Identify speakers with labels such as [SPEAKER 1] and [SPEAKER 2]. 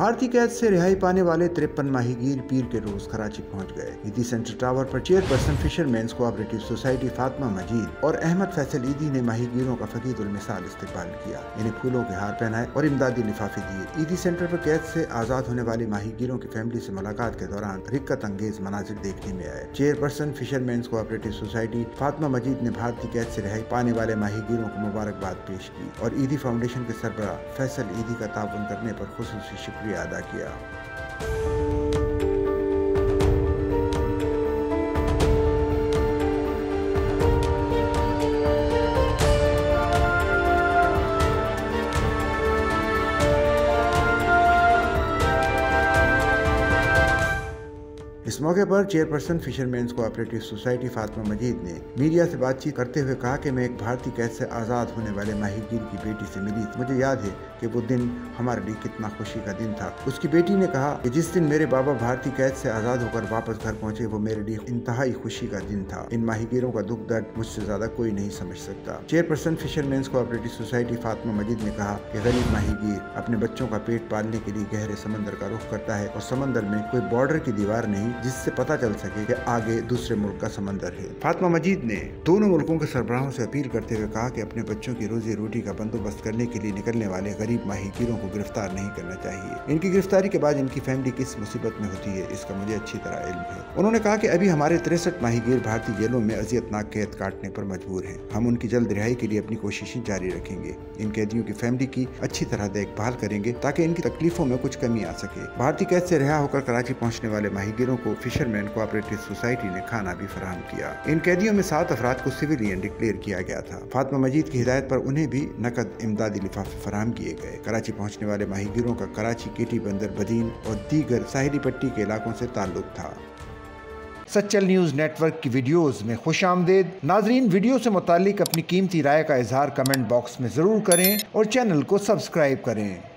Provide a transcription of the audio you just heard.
[SPEAKER 1] भारतीय कैद से रिहाई पाने वाले 53 माहीगीर पीर के रोज कराची पहुंच गए। ईदी सेंटर टावर पर chairperson fishermen's cooperative society Fatima Majeed और अहमद फैसल ईदी ने माहीगीरों का फकीदुल मिसाल इस्तकबाल किया। इन्हें फूलों के हार पहनाए और इमदादी लिफाफे दिए। ईदी सेंटर पर कैद से आजाद होने वाली माहीगीरों की फैमिली से मुलाकात के दौरान रिक्कत अंगेज मनाजिर देखने में आए। Chairperson fishermen's cooperative society Fatima Majeed ने भारतीय कैद से रिहाई पाने वाले माहीगीरों को मुबारकबाद पेश की और ईदी फाउंडेशन के सरबराह फैसल ईदी का ताउन करने पर खुसूसी शुक्रिया अदा किया। इस मौके पर chairperson fishermen's cooperative society Fatima Majeed ने मीडिया से बातचीत करते हुए कहा कि मैं एक भारतीय कैद से आज़ाद होने वाले माहीगीर की बेटी से मिली। मुझे याद है कि वो दिन हमारे लिए कितना खुशी का दिन था। उसकी बेटी ने कहा कि जिस दिन मेरे बाबा भारतीय कैद से आज़ाद होकर वापस घर पहुंचे वो मेरे लिए इंतहाई खुशी का दिन था। इन माहीगीरों का दुख दर्द मुझसे ज्यादा कोई नहीं समझ सकता। Chairperson fishermen's cooperative society Fatima Majeed ने कहा कि गरीब माहीगीर अपने बच्चों का पेट पालने के लिए गहरे समंदर का रुख करता है और समंदर में कोई बॉर्डर की दीवार नहीं जिससे पता चल सके कि आगे दूसरे मुल्क का समंदर है। फातिमा मजीद ने दोनों मुल्कों के सरबराहों से अपील करते हुए कहा कि अपने बच्चों की रोजी रोटी का बंदोबस्त करने के लिए निकलने वाले गरीब माहीगीरों को गिरफ्तार नहीं करना चाहिए। इनकी गिरफ्तारी के बाद इनकी फैमिली किस मुसीबत में होती है इसका मुझे अच्छी तरह इल्म है। उन्होंने कहा कि अभी हमारे 63 माहीगीर भारतीय जेलों में अजियतनाक कैद काटने पर मजबूर हैं। हम उनकी जल्द रिहाई के लिए अपनी कोशिशें जारी रखेंगे। इन कैदियों की फैमिली की अच्छी तरह देखभाल करेंगे ताकि इनकी तकलीफों में कुछ कमी आ सके। भारतीय कैद से रिहा होकर कराची पहुंचने वाले माहीगीरों को फिशरमैन कोऑपरेटिव सोसाइटी ने खाना भी फराहम किया। इन कैदियों में 7 अफराद को सिविलियन डिक्लेयर किया गया था। फातिमा मजीद की हिदायत पर उन्हें भी नकद इमदादी लिफाफे फराहम किए गए। कराची पहुंचने वाले माहीगीरों का कराची केटी बंदर बदीन और दीगर साहिली पट्टी के इलाकों से ताल्लुक था।
[SPEAKER 2] सच्चल न्यूज़ नेटवर्क की वीडियोस में खुश आमदेद। नाजरीन, वीडियो से मुतालिक अपनी कीमती राय का इजहार कमेंट बॉक्स में ज़रूर करें और चैनल को सब्सक्राइब करें।